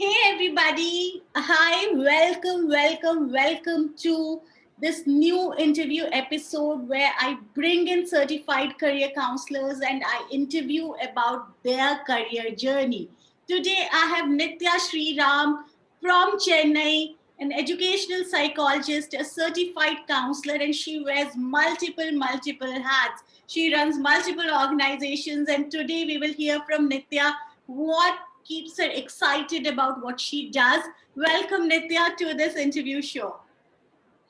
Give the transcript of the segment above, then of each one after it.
Hey everybody. Hi, welcome to this new interview episode where I bring in certified career counselors and I interview about their career journey. Today I have Nitya Sriram from Chennai, an educational psychologist, a certified counselor, and she wears multiple hats. She runs multiple organizations, and today we will hear from Nitya what keeps her excited about what she does. Welcome, Nitya, to this interview show.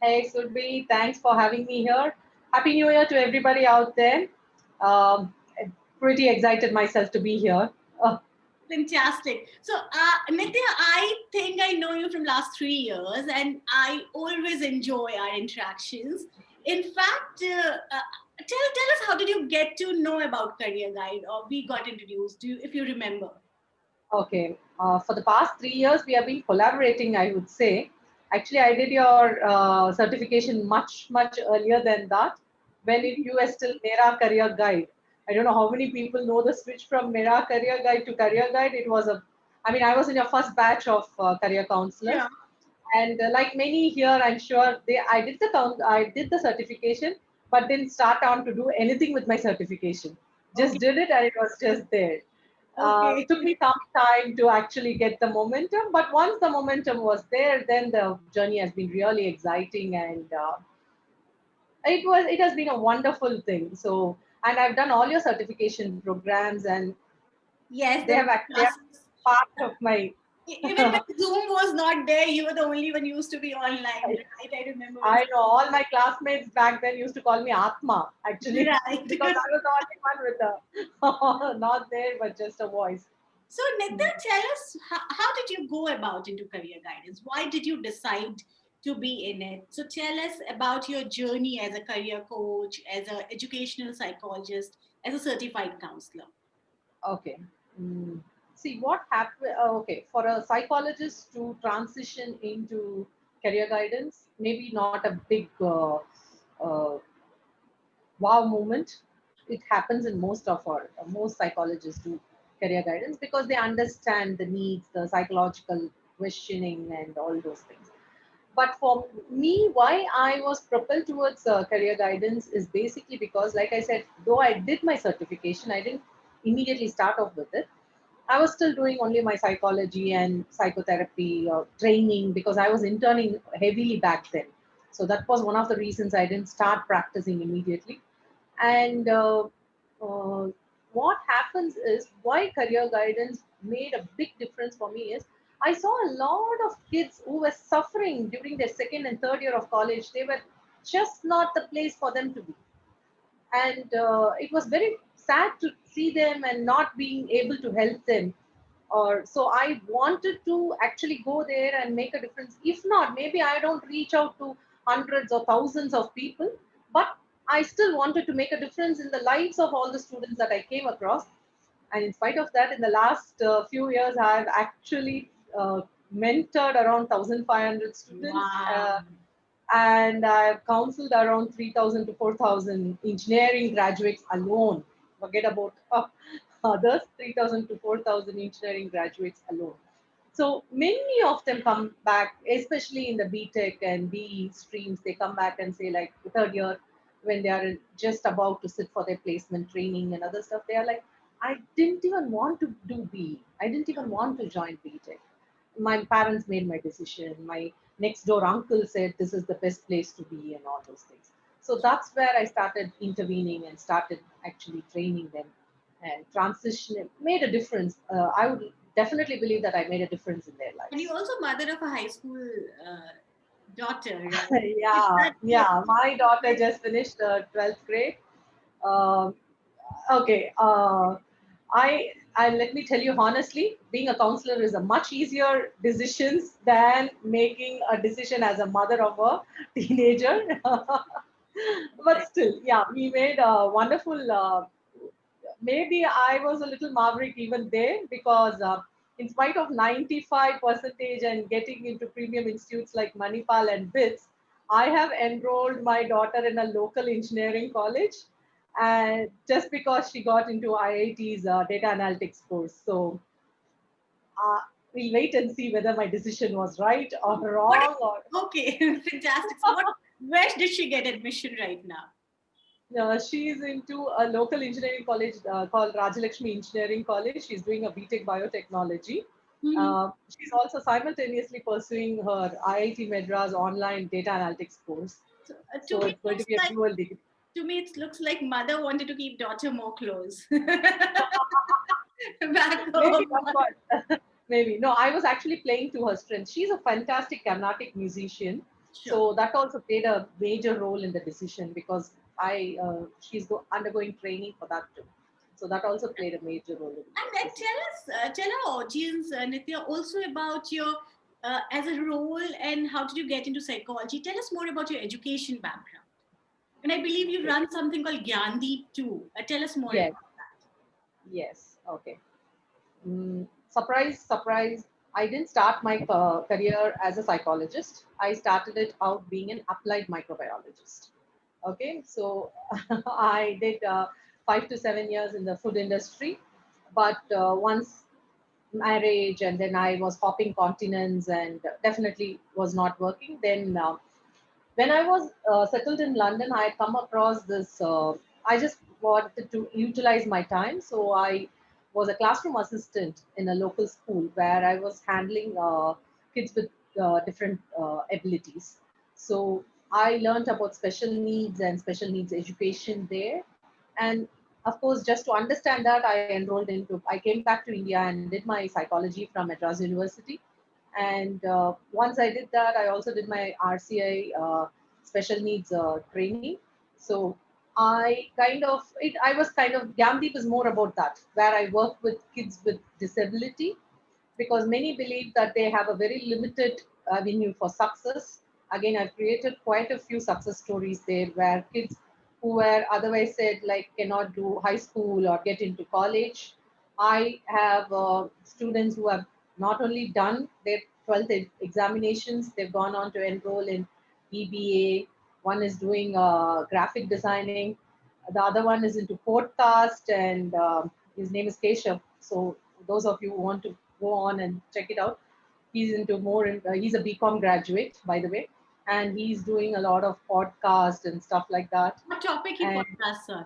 Hey, Surbhi, thanks for having me here. Happy New Year to everybody out there. I'm pretty excited myself to be here. Uh, Fantastic. So, Nitya, I think I know you from last 3 years, and I always enjoy our interactions. In fact, tell us, how did you get to know about Career Guide, or we got introduced? If you remember? okay, for the past 3 years, we have been collaborating, I would say. Actually, I did your certification much earlier than that when you were still Mera Career Guide. I don't know how many people know the switch from Mera Career Guide to Career Guide. I mean, I was in your first batch of career counselors. Yeah. And like many here, I'm sure I did the certification, but didn't start on to do anything with my certification. Okay. Just did it, and it was just there. Okay. Took me some time to actually get the momentum, but once the momentum was there, then the journey has been really exciting, and it has been a wonderful thing. So, and I've done all your certification programs, and Yes, they are part of my. even when Zoom was not there, you were the only one who used to be online, right? I remember when. I know all my classmates back then used to call me Atma, actually, because Right. I was the only one with a not there, but just a voice. So, Nitya, tell us, how did you go about into career guidance? Why did you decide to be in it? So, tell us about your journey as a career coach, as an educational psychologist, as a certified counselor. Okay. Mm. See what happened. Okay, for a psychologist to transition into career guidance, maybe not a big uh, wow moment. It happens in most psychologists do career guidance because they understand the needs, the psychological questioning, and all those things. But for me, why I was propelled towards career guidance is basically because, like I said, though I did my certification, I didn't immediately start off with it. I was still doing only my psychology and psychotherapy training because I was interning heavily back then. So that was one of the reasons I didn't start practicing immediately. And uh, what happens is why career guidance made a big difference for me is I saw a lot of kids who were suffering during their second and third year of college. They were just not the place for them to be, and it was very sad to see them and not being able to help them. Or so I wanted to actually go there and make a difference. If not, maybe I don't reach out to hundreds or thousands of people, but I still wanted to make a difference in the lives of all the students that I came across. And in spite of that, in the last few years, I've actually mentored around 1500 students, Wow. and I've counseled around 3000 to 4000 engineering graduates alone. Forget about others, 3000 to 4000 engineering graduates alone. So many of them come back, especially in the BTech and BE streams, they come back and say, like, the third year, when they are just about to sit for their placement training and other stuff, they are like, I didn't even want to do BE. I didn't even want to join BTech. My parents made my decision. My next door uncle said this is the best place to be, and all those things. So that's where I started intervening and started actually training them and transition. Made a difference. I would definitely believe that I made a difference in their And lives. you're also mother of a high school daughter, right? Is Yeah, that yeah. My daughter just finished 12th grade. Um, okay. I let me tell you honestly, being a counselor is a much easier decisions than making a decision as a mother of a teenager. But still, yeah, we made a wonderful. Maybe I was a little maverick even there because, in spite of 95 percentage and getting into premium institutes like Manipal and BITS, I have enrolled my daughter in a local engineering college, and just because she got into IIT's data analytics course. So uh, we'll wait and see whether my decision was right or What? wrong. Or Okay, fantastic. So, where did she get admission right now? she's into a local engineering college called Rajalakshmi Engineering College. She's doing a BTech Biotechnology. Mhm. She's also simultaneously pursuing her IIT Madras online data analytics course. So, to So me, it's it going to looks be a like dual degree. it looks like mother wanted to keep daughter more close back Maybe home. that's what. Maybe. No, I was actually playing to her strengths. She's a fantastic Carnatic musician. Sure. So that also played a major role in the decision because she's undergoing training for that too. So that also played a major role in And this then decision. tell our audience, Nitya, also about your as a role and how did you get into psychology? Tell us more about your education background. And I believe you Okay. run something called Gyandeep too. Tell us more Yes. about that. Yes. Okay. Surprise, surprise. I didn't start my career as a psychologist. I started it out being an applied microbiologist. Okay, so I did 5 to 7 years in the food industry, but once marriage and then I was hopping continents and definitely was not working. Then when I was settled in London, I had come across this. I just wanted to utilize my time, so I was a classroom assistant in a local school where I was handling kids with different abilities. So I learned about special needs and special needs education there, and of course, just to understand that, I enrolled into. I came back to India and did my psychology from Madras University, and once I did that, I also did my RCI special needs training. So I kind of it. I was kind of Gamdeep is more about that, where I work with kids with disability, because many believe that they have a very limited avenue for success. Again, I've created quite a few success stories there where kids who were otherwise said like cannot do high school or get into college. I have students who have not only done their 12th examinations, they've gone on to enroll in EBA. One is doing graphic designing. The other one is into podcast, and his name is Keshav. So those of you who want to go on and check it out, he's into more. He's a BCom graduate, by the way, and he's doing a lot of podcast and stuff like that. What topic he And podcasts on?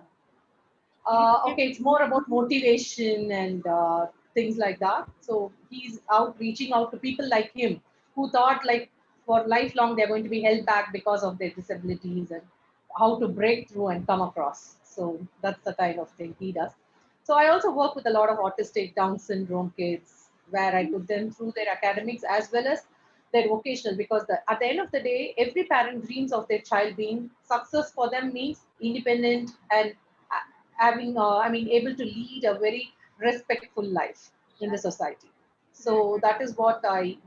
Can you share okay, with it's me? more about motivation and things like that. So he's out reaching out to people like him who thought like for lifelong they're going to be held back because of their disabilities, and how to break through and come across. So that's the kind of thing he does. So I also work with a lot of autistic Down syndrome kids where I put them through their academics as well as their vocational, because at the end of the day, every parent dreams of their child being success. For them means independent and having I mean able to lead a very respectful life in the Right, society. right. So that is what I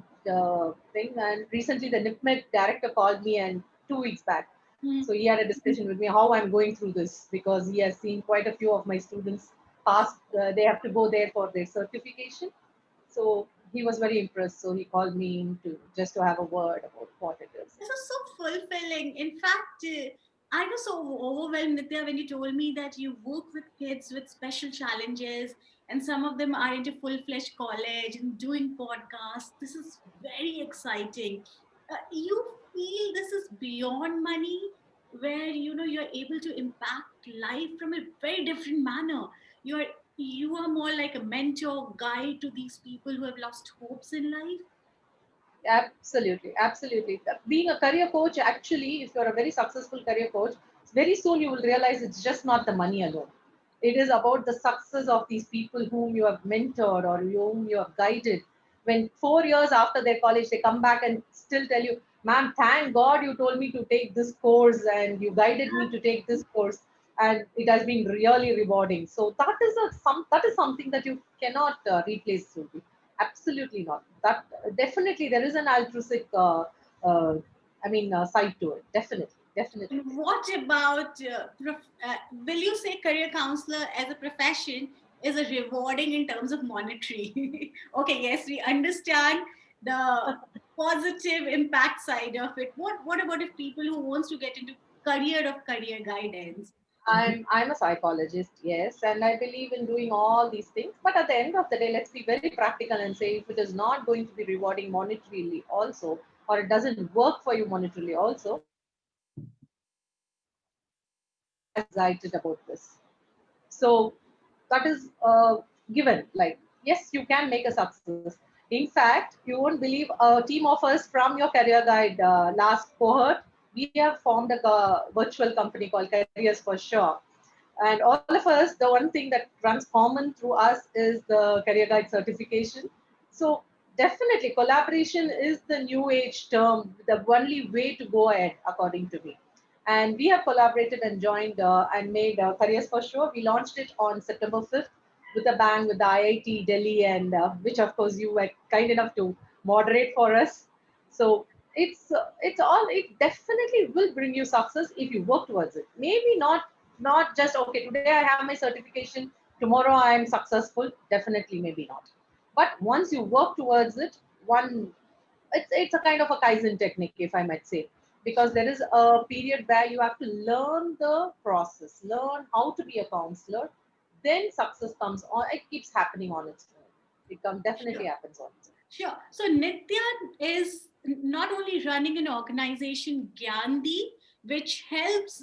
think. And recently the NIPMET director called me, and 2 weeks back, Hmm. so he had a discussion with me how I'm going through this, because he has seen quite a few of my students pass. They have to go there for their certification. So he was very impressed. So he called me to just to have a word about what it is. This was so fulfilling. In fact, I was so overwhelmed, Nitya, when you told me that you work with kids with special challenges and some of them are into full fledged college and doing podcasts. This is very exciting. You feel this is beyond money, where you're able to impact life from a very different manner. You're you are more like a mentor, guide to these people who have lost hopes in life. Absolutely, absolutely. Being a career coach, actually, if you're a very successful career coach, very soon you will realize it's just not the money alone. It is about the success of these people whom you have mentored or whom you have guided. When 4 years after their college, they come back and still tell you, "Ma'am, thank God you told me to take this course and you guided me to take this course, and it has been really rewarding." So that is something that you cannot replace, Surbhi. Absolutely not. That definitely there is an altruistic, uh, side to it. Definitely, definitely And there. what about, will you say career counselor as a profession is a rewarding in terms of monetary? Okay, yes, we understand the positive impact side of it. What about if people who wants to get into career of career guidance? I'm a psychologist, yes, and I believe in doing all these things. But at the end of the day, let's be very practical and say if it is not going to be rewarding monetarily also, or it doesn't work for you monetarily also, as excited about this. So that is given. Like yes, you can make a success. In fact, you won't believe a team of us from your career guide last cohort. We have formed a virtual company called Careers for Sure. And all of us, the one thing that runs common through us is the Career Guide certification. So definitely collaboration is the new age term, the only way to go ahead, according to me. And we have collaborated and joined and made Careers for Sure. We launched it on September 5th with a bang with the IIT Delhi, and which of course you were kind enough to moderate for us. So it's all, it definitely will bring you success if you work towards it. Maybe not just okay, today I have my certification, tomorrow I am successful. Definitely maybe not. But once you work towards it, one, it's a kind of a Kaizen technique, if I might say, because there is a period where you have to learn the process, learn how to be a counselor. Then success comes on. It keeps happening on its own. Definitely Sure. happens on its own. Sure. So Nitya is not only running an organization, Gyandi, which helps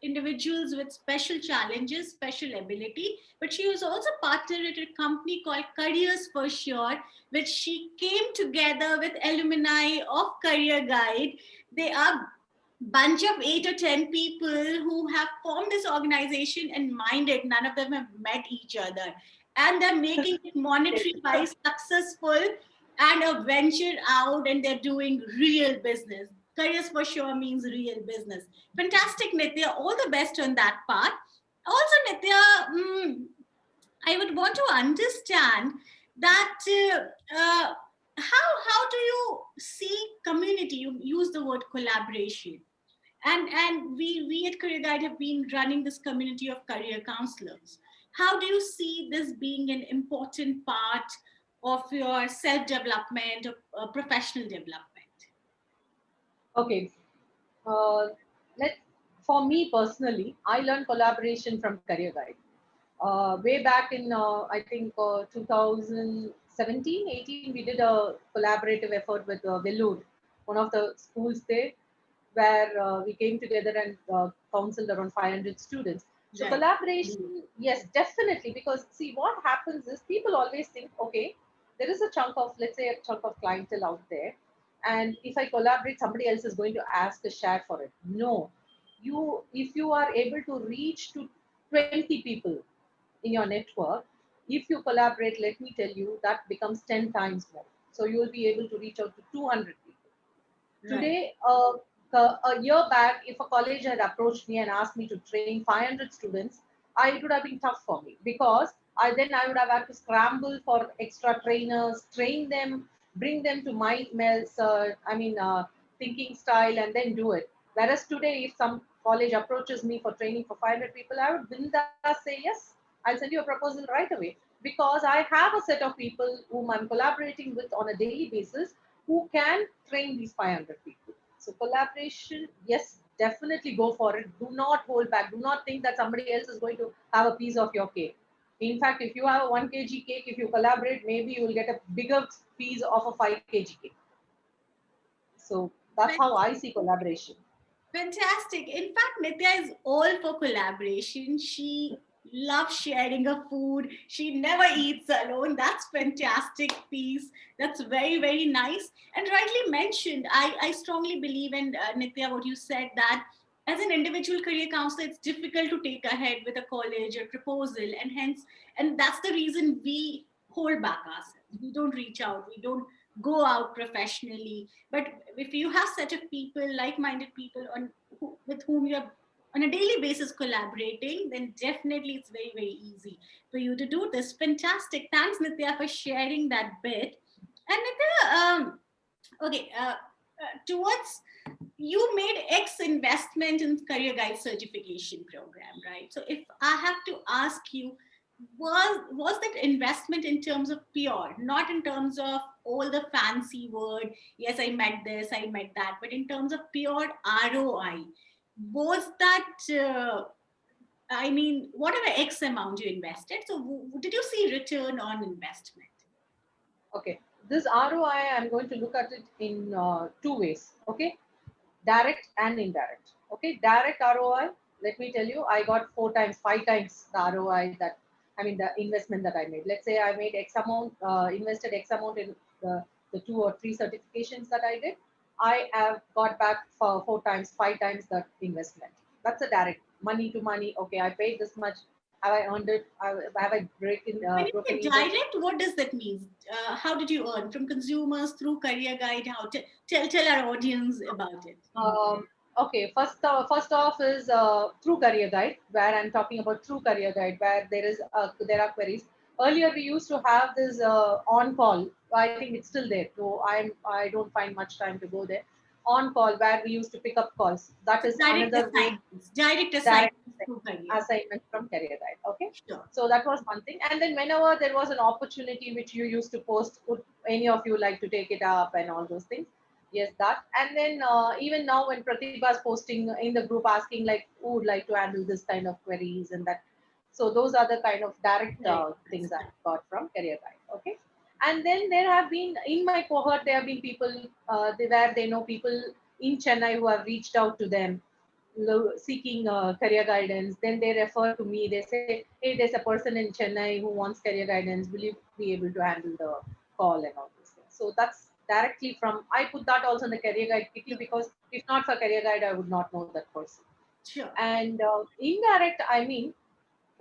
individuals with special challenges, special ability, but she was also partnered at a company called Careers for Sure, which she came together with alumni of Career Guide. They are bunch of 8 or 10 people who have formed this organization, and mind it, none of them have met each other, and they're making it monetary wise successful and a venture out, and they're doing real business. Careers for Sure means real business. Fantastic, Nitya. All the best on that part. Also, Nitya, I would want to understand that how do you see community? You use the word collaboration, and we at Career Guide have been running this community of career counselors. How do you see this being an important part of your self development, of professional development? Okay. Uh, let For me personally, I learned collaboration from Career Guide. Way back in I think 2017, 18, we did a collaborative effort with Vellore, one of the schools there, where we came together and counseled around 500 students. So Right. collaboration, yes, definitely, because see what happens is people always think, okay, there is a chunk of, let's say, a chunk of clientele out there, and if I collaborate, somebody else is going to ask a share for it. No, if you are able to reach to 20 people in your network, if you collaborate, let me tell you, that becomes 10 times more. So you will be able to reach out to 200 people. Right. Today, a year back, if a college had approached me and asked me to train 500 students, it would have been tough for me, because I would have had to scramble for extra trainers, train them, bring them to my thinking style, and then do it. Whereas today, if some college approaches me for training for 500 people, I would bindas say yes. I'll send you a proposal right away, because I have a set of people whom I'm collaborating with on a daily basis, who can train these 500 people. So collaboration, yes, definitely go for it. Do not hold back. Do not think that somebody else is going to have a piece of your cake. In fact, if you have a 1 kg cake, if you collaborate, maybe you will get a bigger piece of a 5 kg cake. So that's how I see collaboration. Fantastic. In fact, Nitya is all for collaboration. She loves sharing her food. She never eats alone. That's fantastic piece. That's very, very nice. And rightly mentioned, I strongly believe in Nitya, what you said, that as an individual career counselor, it's difficult to take ahead with a college or proposal. And hence, and that's the reason we hold back ourselves. We don't reach out. We don't go out professionally. But if you have set of people, like-minded people with whom you're on a daily basis collaborating, then definitely it's very, very easy for you to do this. Fantastic. Thanks, Nitya, for sharing that bit. And Nitya, okay, towards you made X investment in Career Guide certification program, right? So if I have to ask you, was that investment in terms of pure, not in terms of all the fancy word, yes, I met this, I met that, but in terms of pure ROI, was that I mean, whatever X amount you invested. So, did you see return on investment? Okay, this ROI, I'm going to look at it in two ways. Okay, direct and indirect. Okay, direct ROI. Let me tell you, I got 4 times, 5 times the ROI that, I mean, the investment that I made. Let's say I made X amount, invested X amount in the 2 or 3 certifications that I did. I have got back for 4 times, 5 times that investment. That's a direct money to money. Okay, I paid this much. Have I earned it? Have I When you broken say even? direct, what does that mean? How did you earn from consumers through Career Guide? How to tell our audience about it? Okay, first off is through Career Guide, where I'm talking about through Career Guide, where there are queries. Earlier, we used to have this on call. I think it's still there, so I don't find much time to go there. On call, where we used to pick up calls. That So is another way, direct direct assignments through Career. assignment from Career Guide. Okay, Sure. so that was one thing. And then whenever there was an opportunity which you used to post, would any of you like to take it up and all those things? Yes, that. And then even now when Pratibha is posting in the group asking like who would like to handle this kind of queries and that. So those are the kind of direct Correct. things I got from Career Guide. Okay. And then there have been in my cohort there have been people where they know people in Chennai who have reached out to them seeking career guidance. Then they refer to me. They say, "Hey, there's a person in Chennai who wants career guidance. Will you be able to handle the call and all these things?" So that's directly from. I put that also in the career guide quickly Sure. because if not for career guide, I would not know that person. Sure. And indirect, I mean,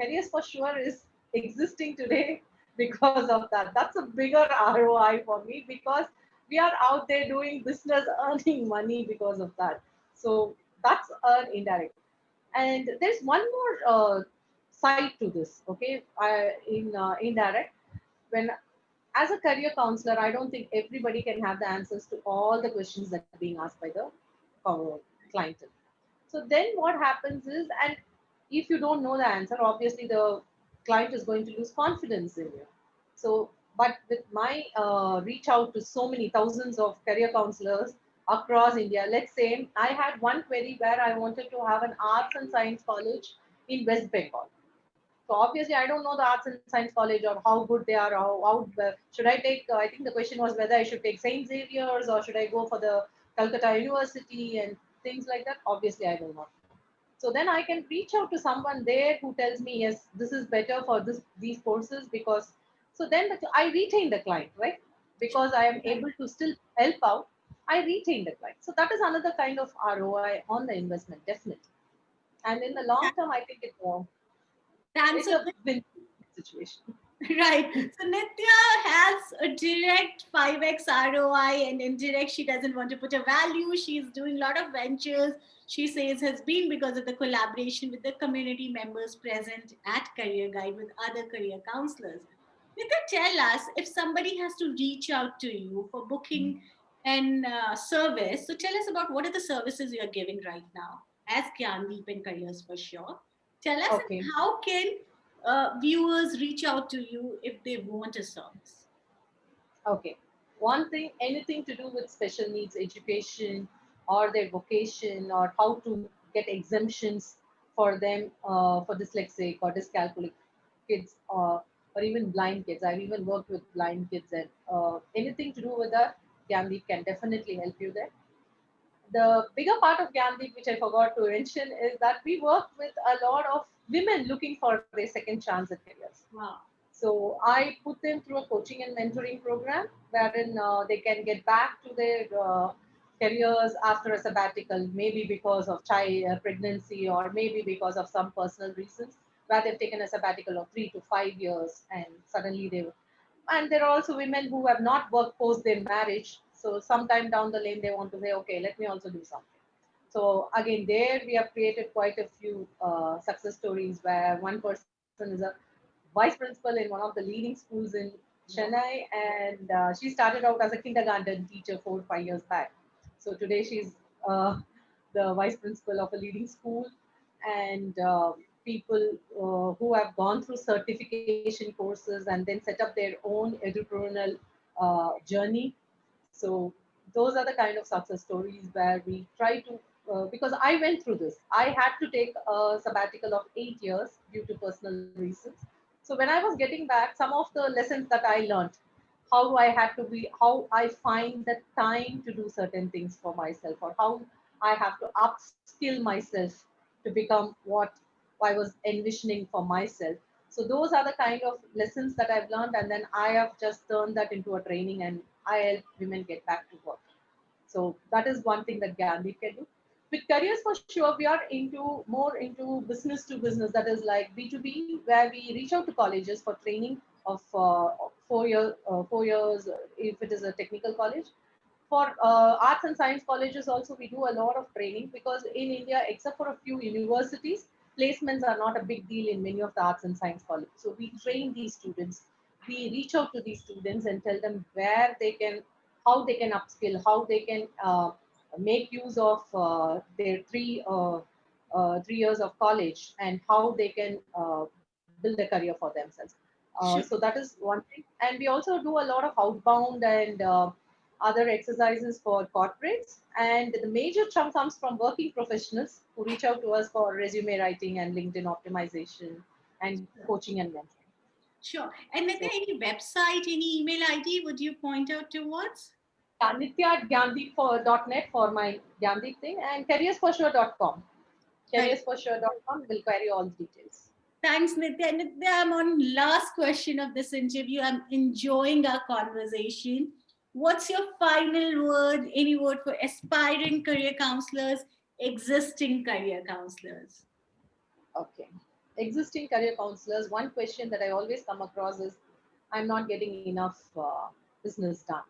careers for sure is existing today because of that. That's a bigger ROI for me because we are out there doing business, earning money because of that. So that's an indirect. And there's one more side to this. Okay, in indirect, when as a career counselor, I don't think everybody can have the answers to all the questions that are being asked by the client. So then what happens is, and if you don't know the answer, obviously the client is going to lose confidence in you. So, but with my reach out to so many thousands of career counselors across India, let's say I had one query where I wanted to have an arts and science college in West Bengal. So obviously, I don't know the arts and science college or how good they are. How should I take? I think the question was whether I should take Saint Xavier's or should I go for the Calcutta University and things like that. Obviously, I will not. So then I can reach out to someone there who tells me, yes, this is better for these courses because. So then I retain the client, right? Because I am Right. able to still help out. I retain the client. So that is another kind of ROI on the investment, definitely. And in the long term, I think it's Answer. a win situation. Right. So Nitya has a direct 5x ROI and indirect, she doesn't want to put a value. She's doing a lot of ventures. She says has been because of the collaboration with the community members present at Career Guide with other career counselors. Nitya, tell us if somebody has to reach out to you for booking and service. So tell us about what are the services you are giving right now as Gyandeep and Careers for sure. Tell us Okay. how can viewers reach out to you if they want a service? Okay. One thing, anything to do with special needs education or their vocation or how to get exemptions for them for dyslexic or dyscalculic kids or even blind kids. I've even worked with blind kids and anything to do with that, Gandhi can definitely help you there. The bigger part of Gandhi, which I forgot to mention, is that we work with a lot of women looking for their second chance at careers. Wow. So I put them through a coaching and mentoring program wherein they can get back to their careers after a sabbatical, maybe because of child pregnancy or maybe because of some personal reasons, where they've taken a sabbatical of 3 to 5 years and suddenly they. And there are also women who have not worked post their marriage. So sometime down the lane they want to say, okay, let me also do something. So again, there we have created quite a few success stories where one person is a vice principal in one of the leading schools in Wow. Chennai, and she started out as a kindergarten teacher 4 or 5 years back. So today she's the vice principal of a leading school, and people who have gone through certification courses and then set up their own entrepreneurial journey. So those are the kind of success stories where we try to because I went through this. I had to take a sabbatical of 8 years due to personal reasons. So when I was getting back, some of the lessons that I learned, how I had to be, how I find the time to do certain things for myself, or how I have to upskill myself to become what I was envisioning for myself. So those are the kind of lessons that I've learned, and then I have just turned that into a training, and I help women get back to work. So that is one thing that Gandhi can do. With careers for sure, we are into more into business to business. That is like B2B, where we reach out to colleges for training of 4 years, if it is a technical college. For arts and science colleges also, we do a lot of training, because in India, except for a few universities, placements are not a big deal in many of the arts and science colleges. So we train these students. We reach out to these students and tell them where they can, how they can upskill, how they can make use of their 3 years of college, and how they can build a career for themselves. So Sure. that is one thing. And we also do a lot of outbound and other exercises for corporates. And the major chunk comes from working professionals who reach out to us for resume writing and LinkedIn optimization and coaching and mentoring. Sure. And is So there any website, any email ID would you point out towards? yeah, Nitya at Gandhi.net for my Gandhi thing, and careersforsure.com. Right. Careersforsure.com will carry all the details. Thanks, Nitya. Nitya, I'm on last question of this interview. I'm enjoying our conversation. What's your final word, any word for aspiring career counselors, existing career counselors? Okay. Existing career counselors, one question that I always come across is, I'm not getting enough business done.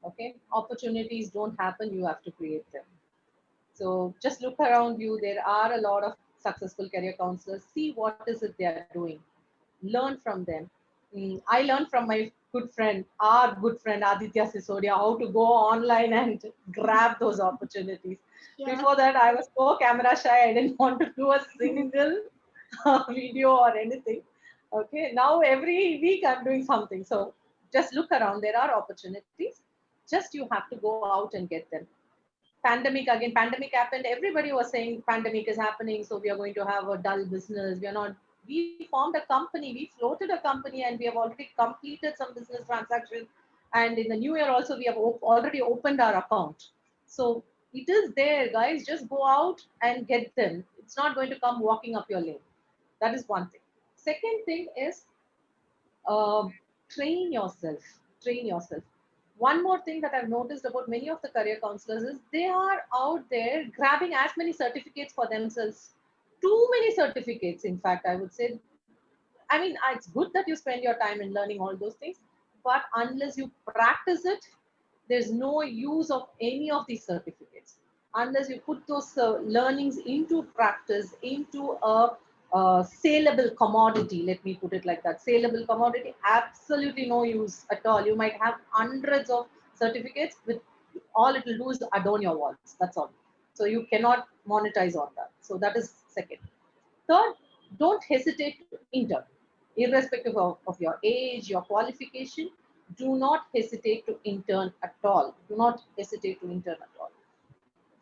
Okay. Opportunities don't happen, you have to create them. So just look around you. There are a lot of successful career counselors. See what is it they are doing. Learn from them. I learned from my good friend, our good friend Aditya Sisodia, how to go online and grab those opportunities. Sure. Before that, I was so camera shy. I didn't want to do a single video or anything. Okay, now every week I'm doing something. So just look around. There are opportunities. Just you have to go out and get them. Pandemic happened, everybody was saying pandemic is happening, so we are going to have a dull business. We formed a company, we floated a company, and we have already completed some business transactions. And in the new year also, we have already opened our account. So it is there, guys. Just go out and get them. It's not going to come walking up your lane. That is one thing. Second thing is, um, train yourself. Train yourself. One more thing that I've noticed about many of the career counselors is they are out there grabbing as many certificates for themselves. Too many certificates, in fact, I would say. I mean, it's good that you spend your time in learning all those things, but unless you practice it, there's no use of any of these certificates. Unless you put those learnings into practice, into a saleable commodity, let me put it like that. Saleable commodity, absolutely no use at all. You might have hundreds of certificates, with all it will do is adorn your walls. That's all. So you cannot monetize on that. So that is second. Third, don't hesitate to intern. Irrespective of your age, your qualification, do not hesitate to intern at all. Do not hesitate to intern at all.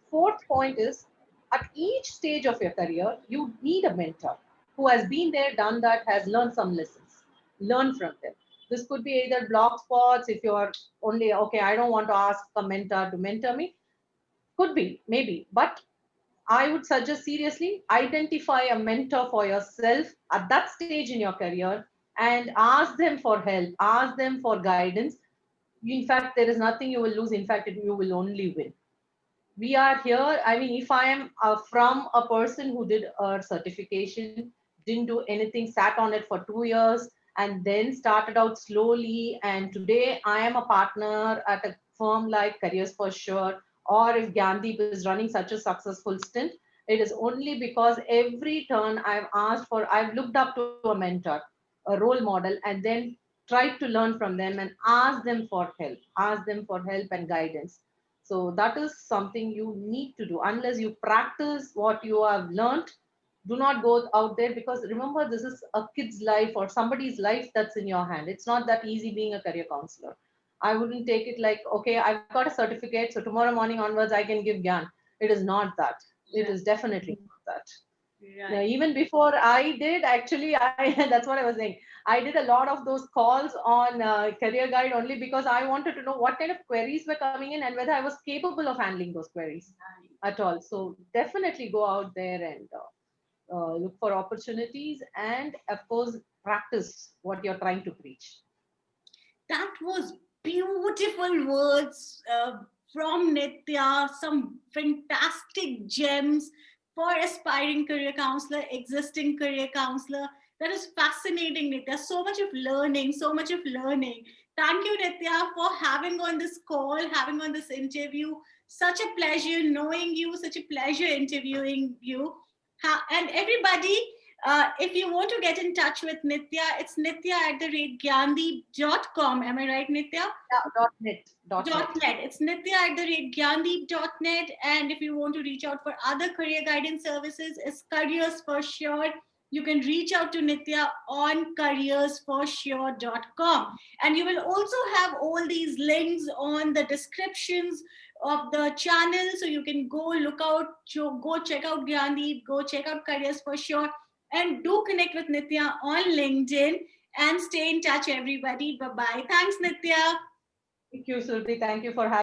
Fourth point is, at each stage of your career, you need a mentor who has been there, done that, has learned some lessons. Learn from them. This could be either block spots if you're only, okay, I don't want to ask a mentor to mentor me. Could be, maybe. But I would suggest seriously identify a mentor for yourself at that stage in your career and ask them for help, ask them for guidance. In fact, there is nothing you will lose. In fact, you will only win. We are here. I mean, if I am from a person who did a certification, didn't do anything, sat on it for 2 years, and then started out slowly, and today I am a partner at a firm like Careers for Sure, or if Gandhi is running such a successful stint, it is only because every turn I've looked up to a mentor, a role model, and then tried to learn from them and ask them for help and guidance. So that is something you need to do. Unless you practice what you have learned, do not go out there, because remember, this is a kid's life or somebody's life that's in your hand. It's not that easy being a career counselor. I wouldn't take it like, okay, I've got a certificate, so tomorrow morning onwards I can give Gyan. It is not that. It Yeah. is definitely not that. Now, Right. even before I did, actually, I that's what I was saying. I did a lot of those calls on Career Guide only because I wanted to know what kind of queries were coming in and whether I was capable of handling those queries at all. So definitely go out there and look for opportunities, and of course practice what you're trying to preach. That was beautiful words from Nitya, some fantastic gems for aspiring career counselor, existing career counselor. That is fascinating, Nitya. So much of learning, so much of learning. Thank you, Nitya, for having on this call, having on this interview. Such a pleasure knowing you, such a pleasure interviewing you. And everybody, if you want to get in touch with Nitya, it's nitya@gyandeep.com. Am I right, Nitya? Yeah, .net, .net. .net. It's nitya@gyandeep.net. And if you want to reach out for other career guidance services, it's Careers for Sure. You can reach out to Nitya on careersforsure.com. And you will also have all these links on the descriptions of the channel. So you can go look out, go check out Gyandeep, go check out Careers for Sure, and do connect with Nitya on LinkedIn and stay in touch, everybody. Bye bye. Thanks, Nitya. Thank you, Sulbi. Thank you for having